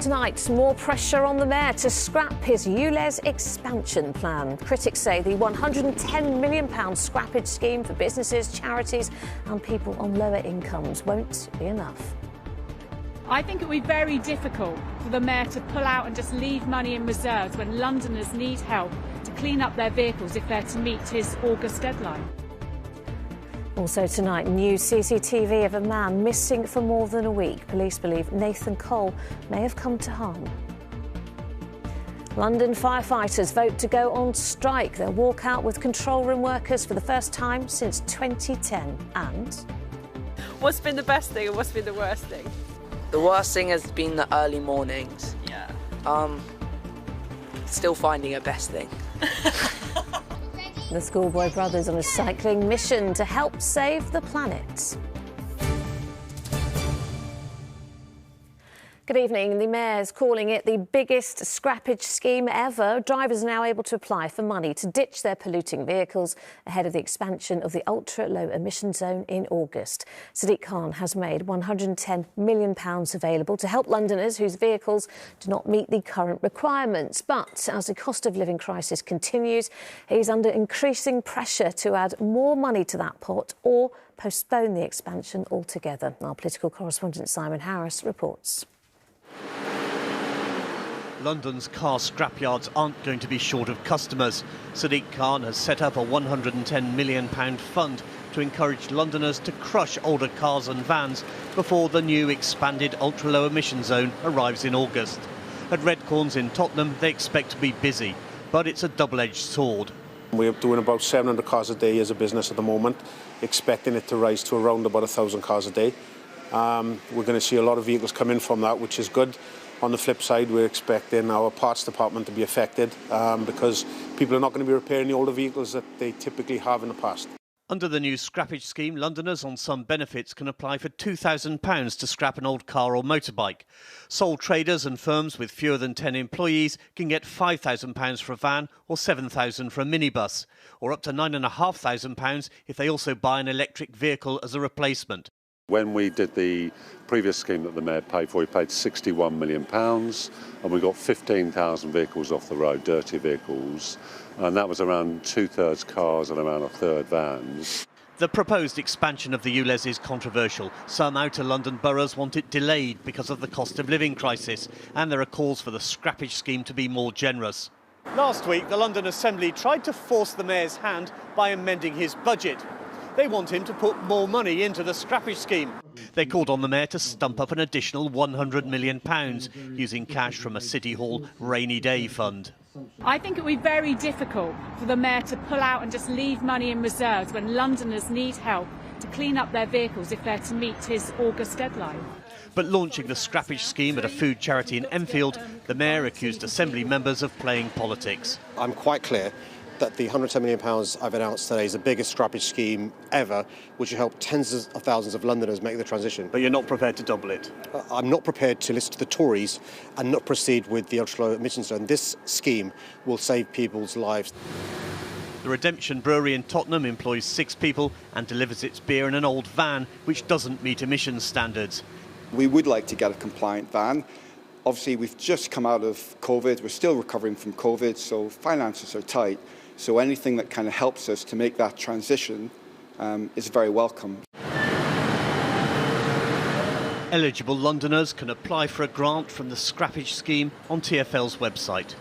Tonight, more pressure on the Mayor to scrap his ULEZ expansion plan. Critics say the £110 million scrappage scheme for businesses, charities and people on lower incomes won't be enough. I think it will be very difficult for the Mayor to pull out and just leave money in reserves when Londoners need help to clean up their vehicles if they're to meet his August deadline. Also tonight, new CCTV of a man missing for more than a week. Police believe Nathan Cole may have come to harm. London firefighters vote to go on strike. They'll walk out with control room workers for the first time since 2010. And what's been the best thing and what's been the worst thing? The worst thing has been the early mornings. Yeah. Still finding a best thing. The Schoolboy Brothers on a cycling mission to help save the planet. Good evening. The Mayor's calling it the biggest scrappage scheme ever. Drivers are now able to apply for money to ditch their polluting vehicles ahead of the expansion of the ultra-low emission zone in August. Sadiq Khan has made £110 million available to help Londoners whose vehicles do not meet the current requirements. But as the cost of living crisis continues, he's under increasing pressure to add more money to that pot or postpone the expansion altogether. Our political correspondent Simon Harris reports. London's car scrapyards aren't going to be short of customers. Sadiq Khan has set up a £110 million fund to encourage Londoners to crush older cars and vans before the new expanded ultra-low emission zone arrives in August. At Redcorns in Tottenham, they expect to be busy, but it's a double-edged sword. We're doing about 700 cars a day as a business at the moment, expecting it to rise to around about 1,000 cars a day. We're going to see a lot of vehicles come in from that, which is good. On the flip side, we're expecting our parts department to be affected because people are not going to be repairing the older vehicles that they typically have in the past. Under the new scrappage scheme, Londoners on some benefits can apply for £2,000 to scrap an old car or motorbike. Sole traders and firms with fewer than 10 employees can get £5,000 for a van or £7,000 for a minibus, or up to £9,500 if they also buy an electric vehicle as a replacement. When we did the previous scheme that the Mayor paid for, we paid £61 million and we got 15,000 vehicles off the road, dirty vehicles, and that was around two-thirds cars and around a third vans. The proposed expansion of the ULEZ is controversial. Some outer London boroughs want it delayed because of the cost of living crisis, and there are calls for the scrappage scheme to be more generous. Last week, the London Assembly tried to force the Mayor's hand by amending his budget. They want him to put more money into the scrappage scheme. They called on the Mayor to stump up an additional £100 million using cash from a City Hall rainy day fund. I think it will be very difficult for the Mayor to pull out and just leave money in reserves when Londoners need help to clean up their vehicles if they're to meet his August deadline. But launching the scrappage scheme at a food charity in Enfield, the Mayor accused Assembly members of playing politics. I'm quite clear that the £110 million I've announced today is the biggest scrappage scheme ever, which will help tens of thousands of Londoners make the transition. But you're not prepared to double it? I'm not prepared to listen to the Tories and not proceed with the ultra-low emissions zone. This scheme will save people's lives. The Redemption Brewery in Tottenham employs 6 people and delivers its beer in an old van which doesn't meet emissions standards. We would like to get a compliant van. Obviously, we've just come out of COVID. We're still recovering from COVID, so finances are tight. So anything that kind of helps us to make that transition is very welcome. Eligible Londoners can apply for a grant from the scrappage scheme on TfL's website.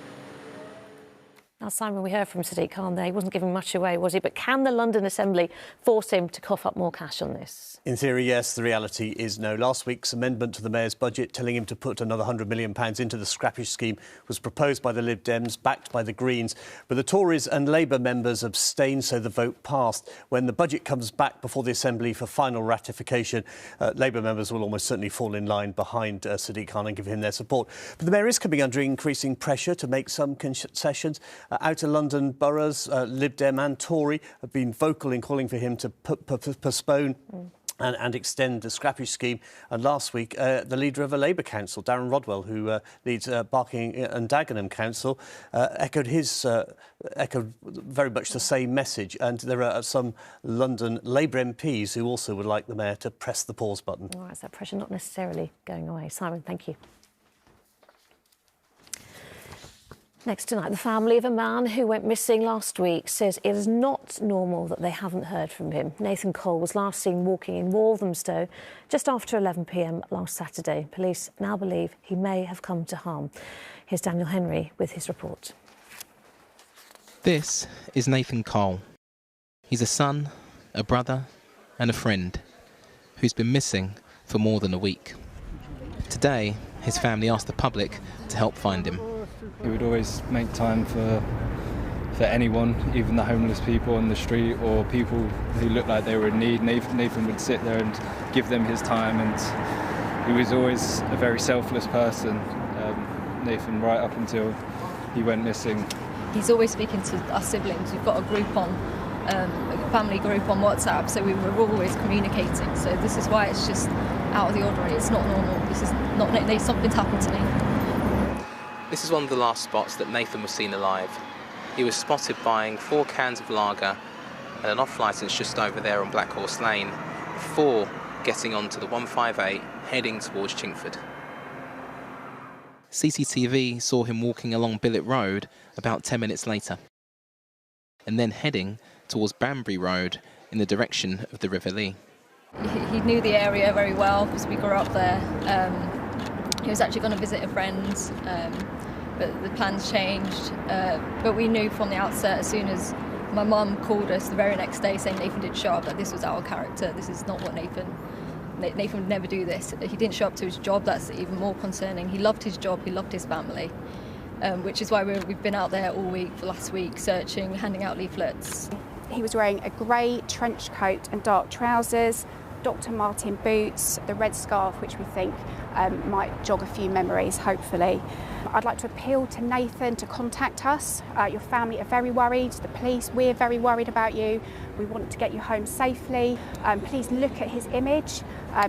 Now, Simon, we heard from Sadiq Khan there. He wasn't giving much away, was he? But can the London Assembly force him to cough up more cash on this? In theory, yes. The reality is no. Last week's amendment to the Mayor's budget telling him to put another £100 million into the scrappage scheme was proposed by the Lib Dems, backed by the Greens. But the Tories and Labour members abstained, so the vote passed. When the budget comes back before the Assembly for final ratification, Labour members will almost certainly fall in line behind Sadiq Khan and give him their support. But the Mayor is coming under increasing pressure to make some concessions. Outer London boroughs, Lib Dem and Tory, have been vocal in calling for him to postpone and extend the scrappage scheme. And last week, the leader of a Labour council, Darren Rodwell, who leads Barking and Dagenham Council, echoed very much the same message. And there are some London Labour MPs who also would like the Mayor to press the pause button. All right, so that pressure not necessarily going away. Simon, thank you. Next tonight, the family of a man who went missing last week says it is not normal that they haven't heard from him. Nathan Cole was last seen walking in Walthamstow just after 11 p.m. last Saturday. Police now believe he may have come to harm. Here's Daniel Henry with his report. This is Nathan Cole. He's a son, a brother and a friend who's been missing for more than a week. Today, his family asked the public to help find him. He would always make time for anyone, even the homeless people on the street or people who looked like they were in need. Nathan would sit there and give them his time, and he was always a very selfless person, Nathan, right up until he went missing. He's always speaking to our siblings. We've got a group on, a family group on WhatsApp, so we were always communicating. So this is why it's just out of the ordinary. It's not normal. This is not, something's happened to Nathan. This is one of the last spots that Nathan was seen alive. He was spotted buying 4 cans of lager and an off licence just over there on Black Horse Lane before getting onto the 158 heading towards Chingford. CCTV saw him walking along Billet Road about 10 minutes later and then heading towards Banbury Road in the direction of the River Lee. He knew the area very well because we grew up there. He was actually going to visit a friend, but the plans changed. But we knew from the outset, as soon as my mum called us the very next day saying Nathan did show up, that this was our character. This is not what Nathan would never do this. He didn't show up to his job. That's even more concerning. He loved his job. He loved his family, which is why we've been out there all week for last week, searching, handing out leaflets. He was wearing a grey trench coat and dark trousers, Dr. Martin boots, the red scarf, which we think might jog a few memories, hopefully. I'd like to appeal to Nathan to contact us. Your family are very worried, the police, we're very worried about you. We want to get you home safely. Please look at his image.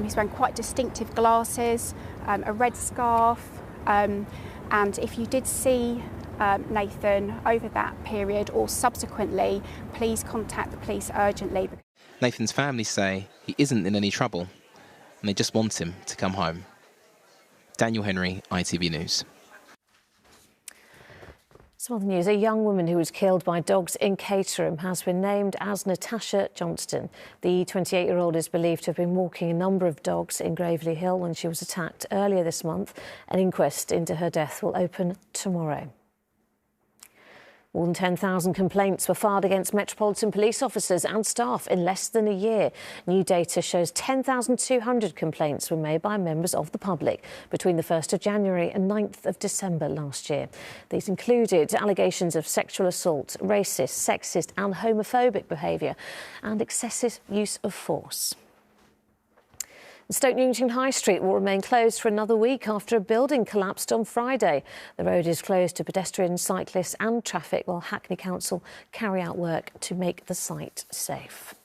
He's wearing quite distinctive glasses, a red scarf, and if you did see Nathan over that period or subsequently, please contact the police urgently. Nathan's family say he isn't in any trouble and they just want him to come home. Daniel Henry, ITV News. Some other news. A young woman who was killed by dogs in Caterham has been named as Natasha Johnston. The 28-year-old is believed to have been walking a number of dogs in Gravelly Hill when she was attacked earlier this month. An inquest into her death will open tomorrow. More than 10,000 complaints were filed against Metropolitan police officers and staff in less than a year. New data shows 10,200 complaints were made by members of the public between the 1st of January and 9th of December last year. These included allegations of sexual assault, racist, sexist and homophobic behaviour and excessive use of force. Stoke Newington High Street will remain closed for another week after a building collapsed on Friday. The road is closed to pedestrians, cyclists and traffic while Hackney Council carry out work to make the site safe.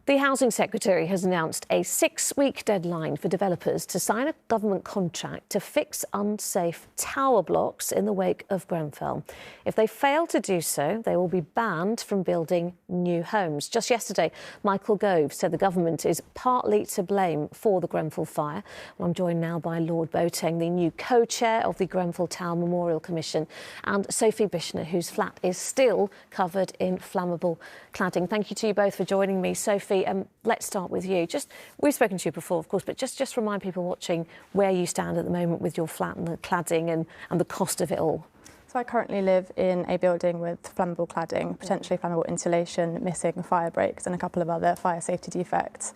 The Housing Secretary has announced a 6-week deadline for developers to sign a government contract to fix unsafe tower blocks in the wake of Grenfell. If they fail to do so, they will be banned from building new homes. Just yesterday, Michael Gove said the government is partly to blame for the Grenfell fire. Well, I'm joined now by Lord Boateng, the new co-chair of the Grenfell Tower Memorial Commission, and Sophie Bishner, whose flat is still covered in flammable cladding. Thank you to you both for joining me. Sophie, let's start with you. We've spoken to you before, of course, but just remind people watching where you stand at the moment with your flat and the cladding and the cost of it all. So I currently live in a building with flammable cladding, potentially flammable insulation, missing fire breaks and a couple of other fire safety defects.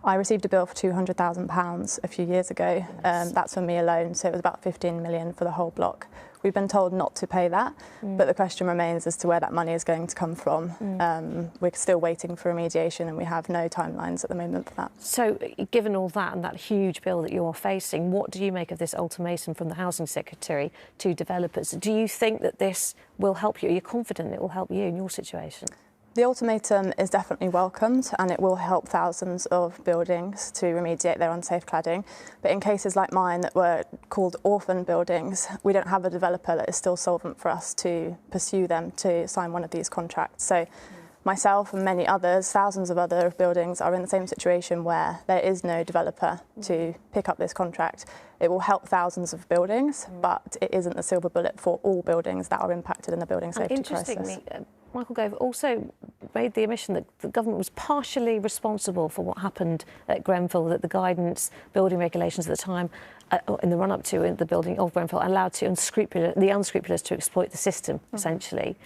I received a bill for £200,000 a few years ago. That's for me alone, so it was about 15 million for the whole block. We've been told not to pay that, but the question remains as to where that money is going to come from. We're still waiting for remediation and we have no timelines at the moment for that. So given all that and that huge bill that you're facing, what do you make of this ultimatum from the Housing Secretary to developers? Do you think that this will help you? Are you confident it will help you in your situation? The ultimatum is definitely welcomed and it will help thousands of buildings to remediate their unsafe cladding. But in cases like mine that were called orphan buildings, we don't have a developer that is still solvent for us to pursue them to sign one of these contracts. So myself and many others, thousands of other buildings, are in the same situation where there is no developer to pick up this contract. It will help thousands of buildings, but it isn't the silver bullet for all buildings that are impacted in the building safety crisis. Interestingly, Michael Gove also made the admission that the government was partially responsible for what happened at Grenfell, that the guidance, building regulations at the time, in the run-up to the building of Grenfell, allowed the unscrupulous to exploit the system, essentially.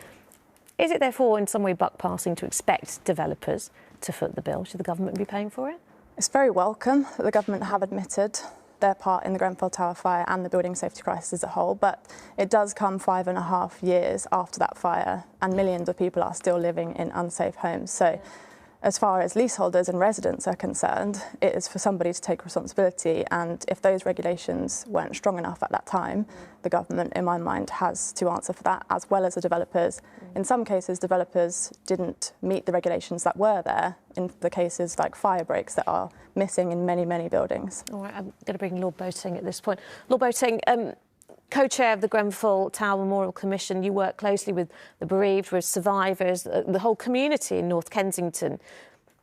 Is it therefore in some way buck passing to expect developers to foot the bill? Should the government be paying for it? It's very welcome that the government have admitted their part in the Grenfell Tower fire and the building safety crisis as a whole, but it does come 5.5 years after that fire, and millions of people are still living in unsafe homes. So as far as leaseholders and residents are concerned, it is for somebody to take responsibility, and if those regulations weren't strong enough at that time, the government, in my mind, has to answer for that, as well as the developers. In some cases, developers didn't meet the regulations that were there, in the cases like fire breaks that are missing in many, many buildings. All right, I'm going to bring Lord Boating at this point. Lord Boating, co-chair of the Grenfell Tower Memorial Commission, you work closely with the bereaved, with survivors, the whole community in North Kensington.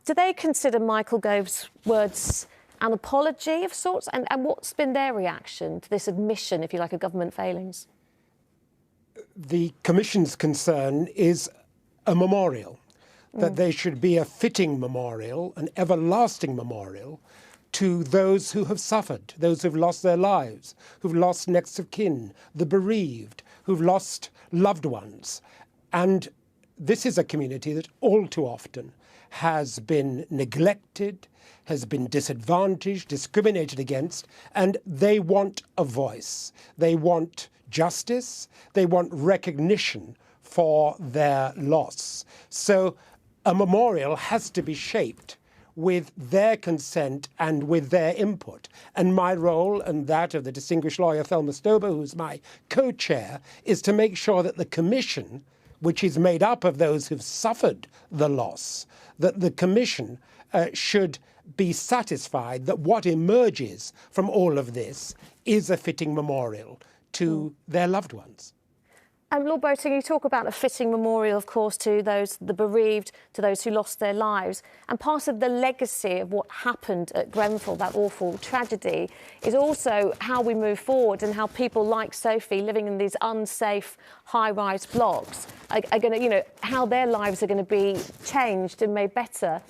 Do they consider Michael Gove's words an apology of sorts? And what's been their reaction to this admission, if you like, of government failings? The Commission's concern is a memorial, that there should be a fitting memorial, an everlasting memorial, to those who have suffered, those who've lost their lives, who've lost next of kin, the bereaved, who've lost loved ones. And this is a community that all too often has been neglected, has been disadvantaged, discriminated against, and they want a voice. They want justice, they want recognition for their loss. So a memorial has to be shaped with their consent and with their input. And my role, and that of the distinguished lawyer Thelma Stober, who's my co-chair, is to make sure that the Commission, which is made up of those who've suffered the loss, that the Commission should be satisfied that what emerges from all of this is a fitting memorial to their loved ones. Lord Boating, you talk about a fitting memorial, of course, to the bereaved, to those who lost their lives. And part of the legacy of what happened at Grenfell, that awful tragedy, is also how we move forward and how people like Sophie, living in these unsafe high-rise blocks, are going to, you know, how their lives are going to be changed and made better.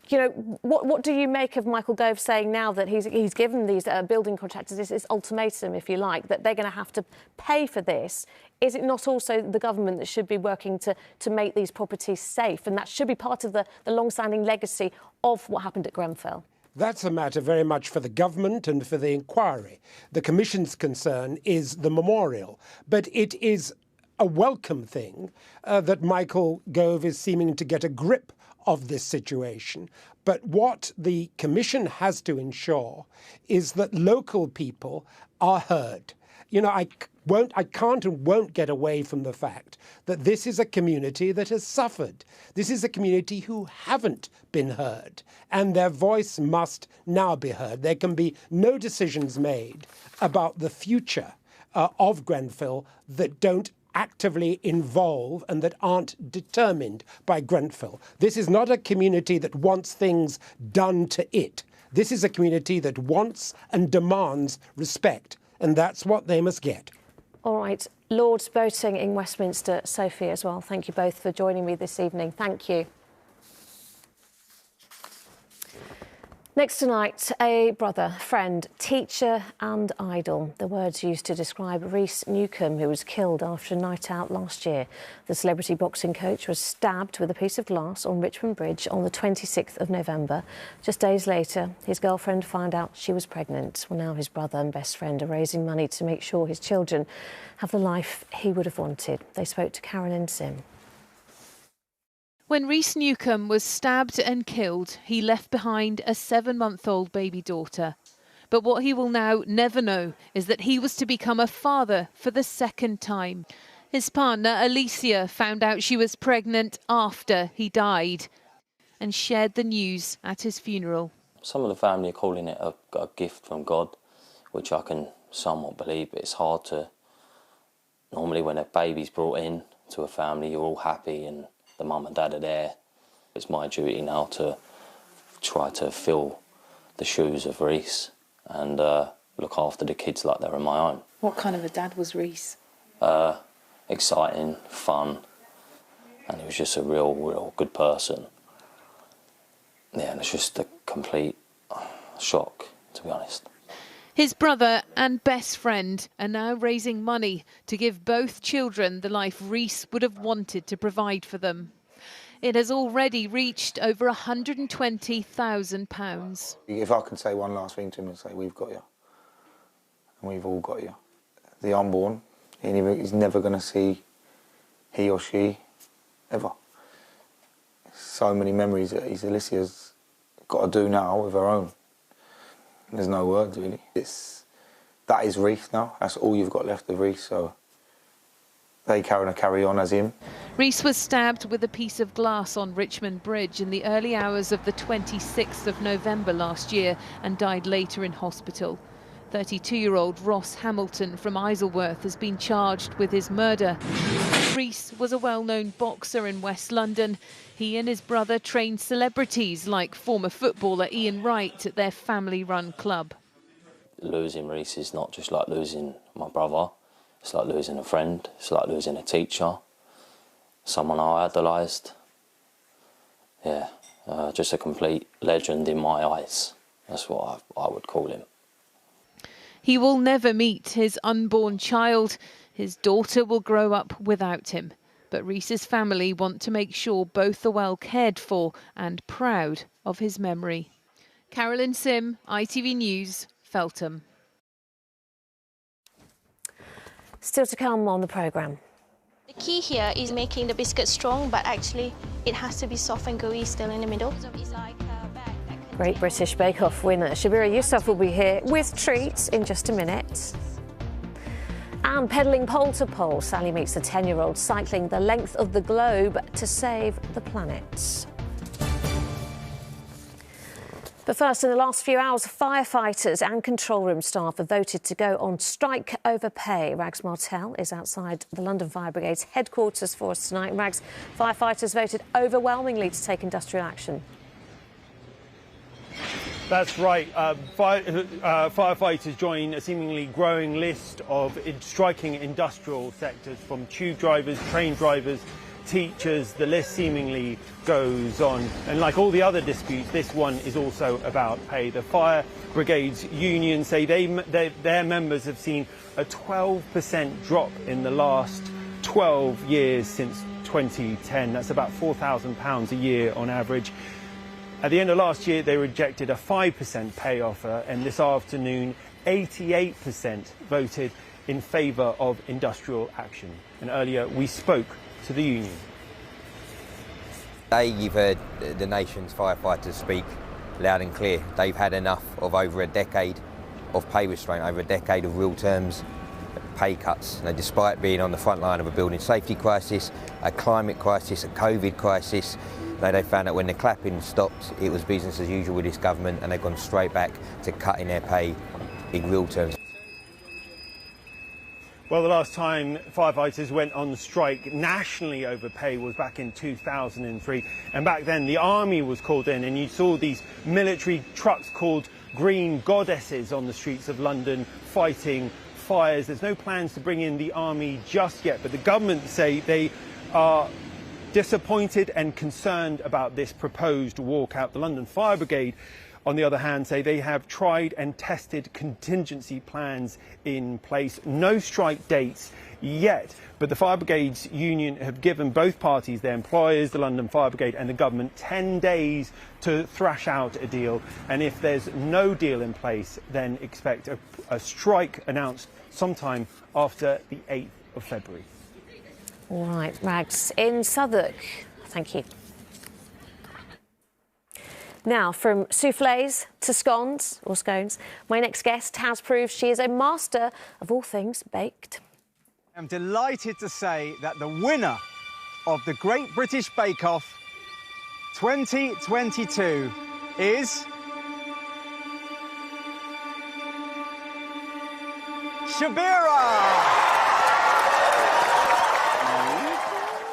You know, what do you make of Michael Gove saying now that he's given these building contractors this ultimatum, if you like, that they're going to have to pay for this? Is it not also the government that should be working to make these properties safe? And that should be part of the long-standing legacy of what happened at Grenfell. That's a matter very much for the government and for the inquiry. The Commission's concern is the memorial, but it is a welcome thing that Michael Gove is seeming to get a grip of this situation. But what the Commission has to ensure is that local people are heard. You know, I can't and won't get away from the fact that this is a community that has suffered. This is a community who haven't been heard, and their voice must now be heard. There can be no decisions made about the future of Grenfell that don't actively involve and that aren't determined by Grenfell. This is not a community that wants things done to it. This is a community that wants and demands respect, and that's what they must get. All right, Lords Boating in Westminster, Sophie as well. Thank you both for joining me this evening. Thank you. Next tonight, a brother, friend, teacher and idol. The words used to describe Rhys Newcombe, who was killed after a night out last year. The celebrity boxing coach was stabbed with a piece of glass on Richmond Bridge on the 26th of November. Just days later, his girlfriend found out she was pregnant. Well, now his brother and best friend are raising money to make sure his children have the life he would have wanted. They spoke to Carolyn Sim. When Rhys Newcombe was stabbed and killed, he left behind a 7-month-old baby daughter. But what he will now never know is that he was to become a father for the second time. His partner, Alicia, found out she was pregnant after he died and shared the news at his funeral. Some of the family are calling it a gift from God, which I can somewhat believe, but it's hard to... Normally when a baby's brought in to a family, you're all happy and the mum and dad are there. It's my duty now to try to fill the shoes of Reece and look after the kids like they're my own. What kind of a dad was Reece? Exciting, fun, and he was just a real good person. Yeah, and it's just a complete shock, to be honest. His brother and best friend are now raising money to give both children the life Reece would have wanted to provide for them. It has already reached over £120,000. If I can say one last thing to him and say, we've got you. And we've all got you. The unborn, he's never going to see he or she ever. So many memories that Alicia's got to do now with her own. There's no words, really. That is Reece now. That's all you've got left of Reece, so they carry on as him. Reece was stabbed with a piece of glass on Richmond Bridge in the early hours of the 26th of November last year and died later in hospital. 32-year-old Ross Hamilton from Isleworth has been charged with his murder. Reece was a well-known boxer in West London. He and his brother trained celebrities like former footballer Ian Wright at their family-run club. Losing Reece is not just like losing my brother. It's like losing a friend. It's like losing a teacher, someone I idolised. Yeah, just a complete legend in my eyes. That's what I would call him. He will never meet his unborn child. His daughter will grow up without him. But Reece's family want to make sure both are well cared for and proud of his memory. Carolyn Sim, ITV News, Feltham. Still to come on the programme. The key here is making the biscuit strong, but actually it has to be soft and gooey still in the middle. Great British Bake Off winner Shabira Yousaf will be here with treats in just a minute. And pedalling pole to pole, Sally meets the 10-year-old cycling the length of the globe to save the planet. But first, in the last few hours, firefighters and control room staff have voted to go on strike over pay. Rags Martel is outside the London Fire Brigade's headquarters for us tonight. Rags, firefighters voted overwhelmingly to take industrial action. That's right. Firefighters join a seemingly growing list of striking industrial sectors, from tube drivers, train drivers, teachers. The list seemingly goes on. And like all the other disputes, this one is also about pay. The Fire Brigade's union say their members have seen a 12% drop in the last 12 years since 2010. That's about £4,000 a year on average. At the end of last year, they rejected a 5% pay offer, and this afternoon, 88% voted in favour of industrial action. And earlier, we spoke to the union. Today, you've heard the nation's firefighters speak loud and clear. They've had enough of over a decade of pay restraint, over a decade of real terms pay cuts. Now, despite being on the front line of a building safety crisis, a climate crisis, a COVID crisis, they found that when the clapping stopped, it was business as usual with this government, and they've gone straight back to cutting their pay in real terms. Well, the last time firefighters went on strike nationally over pay was back in 2003. And back then, the army was called in, and you saw these military trucks called Green Goddesses on the streets of London fighting fires. There's no plans to bring in the army just yet, but the government say they are disappointed and concerned about this proposed walkout. The London Fire Brigade, on the other hand, say they have tried and tested contingency plans in place. No strike dates yet, but the Fire Brigade's union have given both parties, their employers, the London Fire Brigade and the government, 10 days to thrash out a deal. And if there's no deal in place, then expect a strike announced sometime after the 8th of February. All right, Rags in Southwark. Thank you. Now, from soufflés to scones, my next guest has proved she is a master of all things baked. I'm delighted to say that the winner of the Great British Bake Off 2022 is Shabira!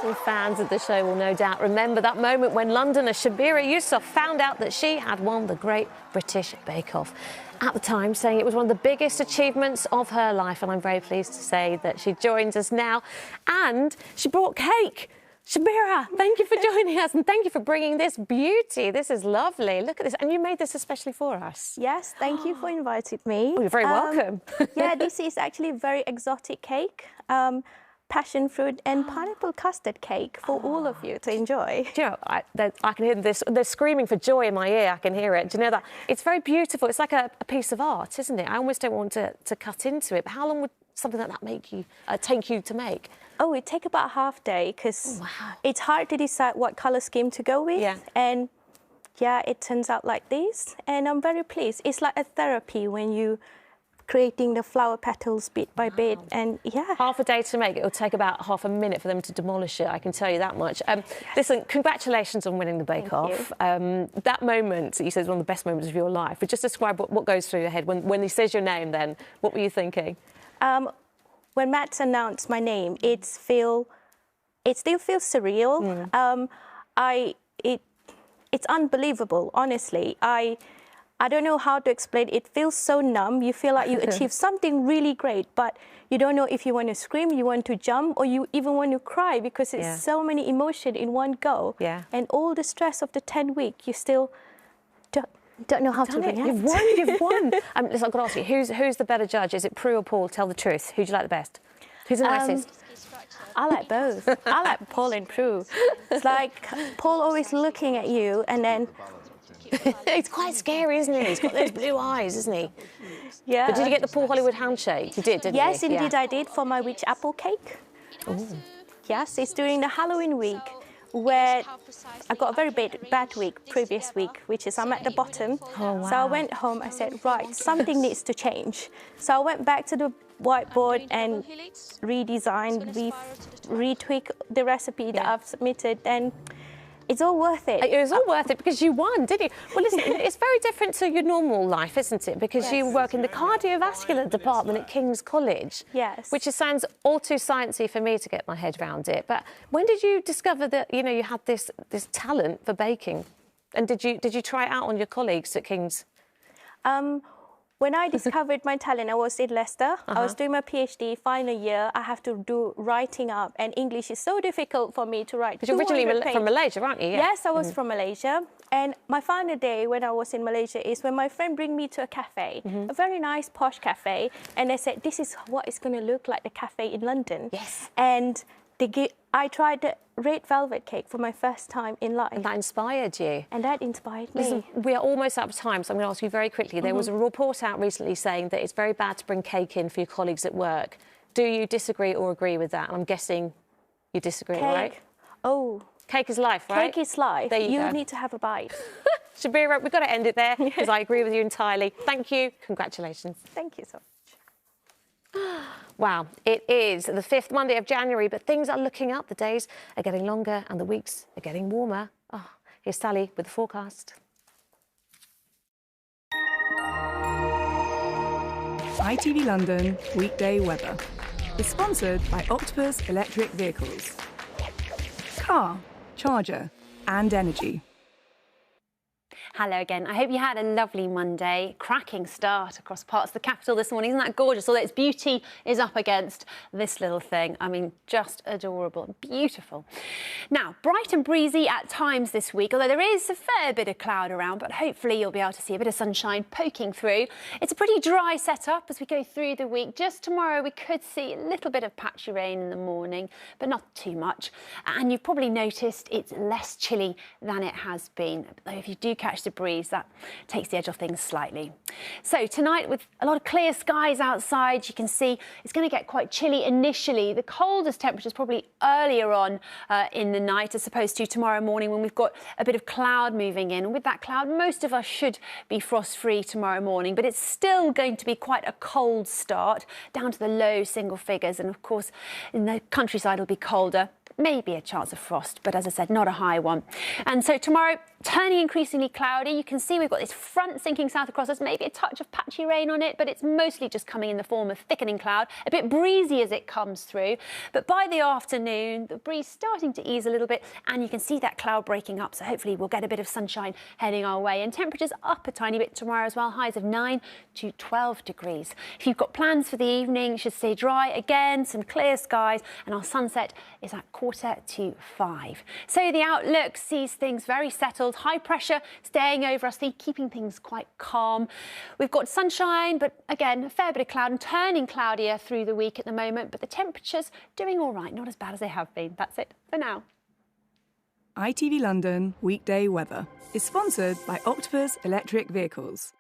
Faithful fans of the show will no doubt remember that moment when Londoner Shabira Yusuf found out that she had won the Great British Bake Off. At the time, saying it was one of the biggest achievements of her life, and I'm very pleased to say that she joins us now, and she brought cake. Shabira, thank you for joining us, and thank you for bringing this beauty. This is lovely. Look at this, and you made this especially for us. Yes, thank you for inviting me. Oh, you're very welcome. Yeah, this is actually a very exotic cake. Passion fruit and pineapple custard cake for all of you to enjoy. Do you know, I can hear this. They're screaming for joy in my ear. I can hear it. Do you know that? It's very beautiful. It's like a piece of art, isn't it? I almost don't want to cut into it. But how long would something like that take you to make? Oh, it takes about half day because it's hard to decide what colour scheme to go with. Yeah. And yeah, it turns out like this. And I'm very pleased. It's like a therapy when you creating the flower petals bit by bit, and yeah. Half a day to make. It'll take about half a minute for them to demolish it, I can tell you that much. Listen, congratulations on winning the Bake Off. That moment, you said, is one of the best moments of your life. But just describe what goes through your head when he says your name then. What were you thinking? When Matt announced my name, it still feels surreal. It's unbelievable, honestly. I don't know how to explain. It feels so numb. You feel like you achieved something really great, but you don't know if you want to scream, you want to jump, or you even want to cry because it's so many emotions in one go. Yeah. And all the stress of the 10 weeks, you still don't know how to react. You've won. You've won. Listen, I've got to ask you, who's the better judge? Is it Prue or Paul? Tell the truth. Who do you like the best? Who's the nicest? I like both. I like Paul and Prue. It's like Paul always looking at you, and then. It's quite scary, isn't he? He's got those blue eyes, isn't he? Yeah. But did you get the Paul Hollywood handshake? You did, didn't you? Yes, indeed I did for my witch apple cake. Ooh. Yes, it's during the Halloween week where I got a very bad week previous week, which is I'm at the bottom. Oh, wow. So I went home, I said, right, something needs to change. So I went back to the whiteboard and redesigned, retweaked the recipe that I've submitted, and it's all worth it. It was all worth it because you won, didn't you? Well, listen, it's very different to your normal life, isn't it? Because you work in the cardiovascular department at King's College. Yes. Which sounds all too sciencey for me to get my head around it. But when did you discover that, you know, you had this talent for baking? And did you try it out on your colleagues at King's? When I discovered my talent, I was in Leicester. I was doing my PhD, final year. I have to do writing up, and English is so difficult for me to write. Because you're originally from Malaysia, aren't you? Yeah. Yes, I was from Malaysia. And my final day when I was in Malaysia is when my friend bring me to a cafe, a very nice posh cafe, and they said, this is what it's going to look like, the cafe in London. Yes. And I tried the red velvet cake for my first time in life. And that inspired you? And that inspired me. Listen, we are almost out of time, so I'm going to ask you very quickly. There was a report out recently saying that it's very bad to bring cake in for your colleagues at work. Do you disagree or agree with that? I'm guessing you disagree, right? Oh. Cake is life, right? Cake is life. There you go. need to have a bite. Shabira, we've got to end it there because I agree with you entirely. Thank you. Congratulations. Thank you so much. Wow, it is the 5th Monday of January, but things are looking up. The days are getting longer and the weeks are getting warmer. Oh, here's Sally with the forecast. ITV London weekday weather is sponsored by Octopus Electric Vehicles. Car, charger and energy. Hello again. I hope you had a lovely Monday. Cracking start across parts of the capital this morning. Isn't that gorgeous? Although its beauty is up against this little thing. I mean, just adorable. Beautiful. Now, bright and breezy at times this week, although there is a fair bit of cloud around, but hopefully you'll be able to see a bit of sunshine poking through. It's a pretty dry setup as we go through the week. Just tomorrow we could see a little bit of patchy rain in the morning, but not too much. And you've probably noticed it's less chilly than it has been. Though if you do catch the breeze, that takes the edge off things slightly. So tonight, with a lot of clear skies outside, you can see it's going to get quite chilly initially. The coldest temperatures probably earlier on in the night as opposed to tomorrow morning when we've got a bit of cloud moving in. And with that cloud, most of us should be frost-free tomorrow morning, but it's still going to be quite a cold start, down to the low single figures. And of course, in the countryside, it'll be colder. Maybe a chance of frost, but as I said, not a high one. And so tomorrow, turning increasingly cloudy. You can see we've got this front sinking south across us, maybe a touch of patchy rain on it, but it's mostly just coming in the form of thickening cloud, a bit breezy as it comes through. But by the afternoon, the breeze starting to ease a little bit, and you can see that cloud breaking up. So hopefully we'll get a bit of sunshine heading our way, and temperatures up a tiny bit tomorrow as well, highs of 9 to 12 degrees. If you've got plans for the evening, you should stay dry again, some clear skies, and our sunset is at 4:45. So the outlook sees things very settled, high pressure staying over us, keeping things quite calm. We've got sunshine, but again, a fair bit of cloud and turning cloudier through the week at the moment, but the temperatures doing all right, not as bad as they have been. That's it for now. ITV London Weekday Weather is sponsored by Octopus Electric Vehicles.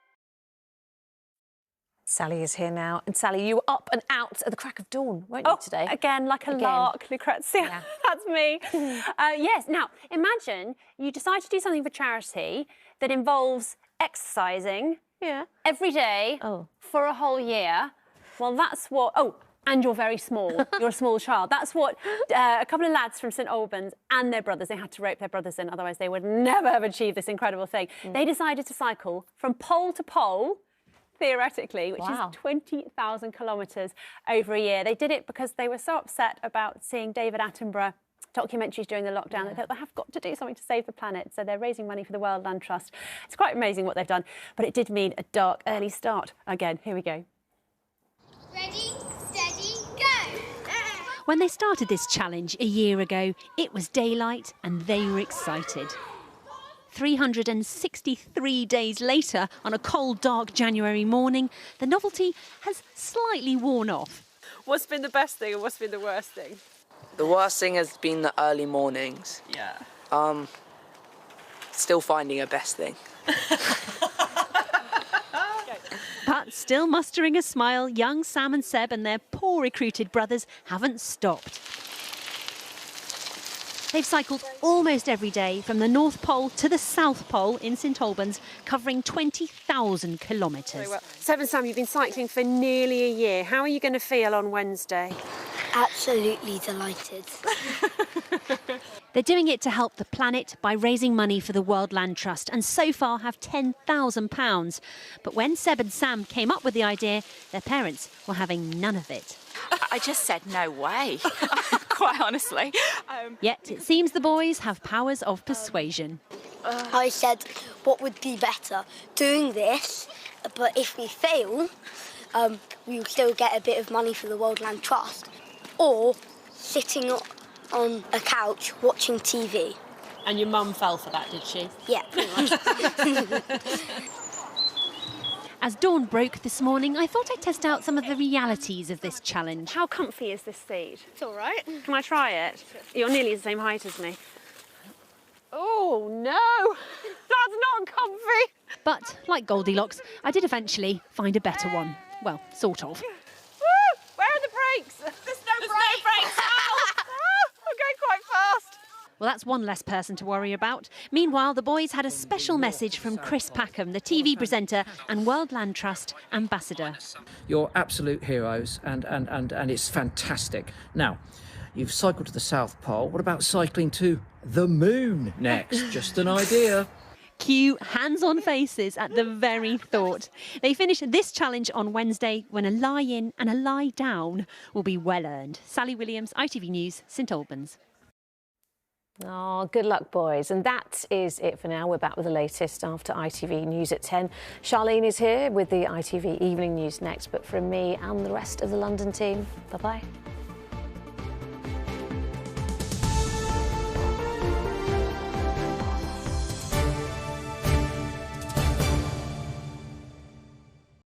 Sally is here now. And Sally, you were up and out at the crack of dawn, weren't you, today? Again, like a lark, Lucrezia. Yeah. That's me. Yes, now, imagine you decide to do something for charity that involves exercising every day for a whole year. Well, that's what... Oh, and you're very small. You're a small child. That's what a couple of lads from St Albans and their brothers, they had to rope their brothers in, otherwise they would never have achieved this incredible thing. They decided to cycle from pole to pole, theoretically, which is 20,000 kilometres over a year. They did it because they were so upset about seeing David Attenborough documentaries during the lockdown. They thought they have got to do something to save the planet, so they're raising money for the World Land Trust. It's quite amazing what they've done, but it did mean a dark early start. Again, here we go. Ready, steady, go! When they started this challenge a year ago, it was daylight and they were excited. 363 days later, on a cold, dark January morning, the novelty has slightly worn off. What's been the best thing and what's been the worst thing? The worst thing has been the early mornings. Yeah. Still finding a best thing. But still mustering a smile, young Sam and Seb and their poor recruited brothers haven't stopped. They've cycled almost every day from the North Pole to the South Pole in St Albans, covering 20,000 kilometres. Well, Seb and Sam, you've been cycling for nearly a year. How are you going to feel on Wednesday? Absolutely delighted. They're doing it to help the planet by raising money for the World Land Trust, and so far have £10,000. But when Seb and Sam came up with the idea, their parents were having none of it. I just said no way, quite honestly. Yet it seems the boys have powers of persuasion. I said, what would be better? Doing this, but if we fail, we'll still get a bit of money for the World Land Trust, or sitting on a couch watching TV. And your mum fell for that, did she? Yeah, pretty much. As dawn broke this morning, I thought I'd test out some of the realities of this challenge. How comfy is this seat? It's all right. Can I try it? You're nearly the same height as me. Oh, no! That's not comfy! But, like Goldilocks, I did eventually find a better one. Well, sort of. Woo! Where are the brakes? There's no brakes! Ow! I'm going quite fast. Well, that's one less person to worry about. Meanwhile, the boys had a special message from Chris Packham, the TV presenter and World Land Trust ambassador. You're absolute heroes, and it's fantastic. Now, you've cycled to the South Pole. What about cycling to the moon next? Just an idea. Cue hands-on faces at the very thought. They finish this challenge on Wednesday, when a lie-in and a lie-down will be well earned. Sally Williams, ITV News, St Albans. Oh, good luck, boys. And that is it for now. We're back with the latest after ITV News at 10. Charlene is here with the ITV Evening News next. But from me and the rest of the London team, bye-bye.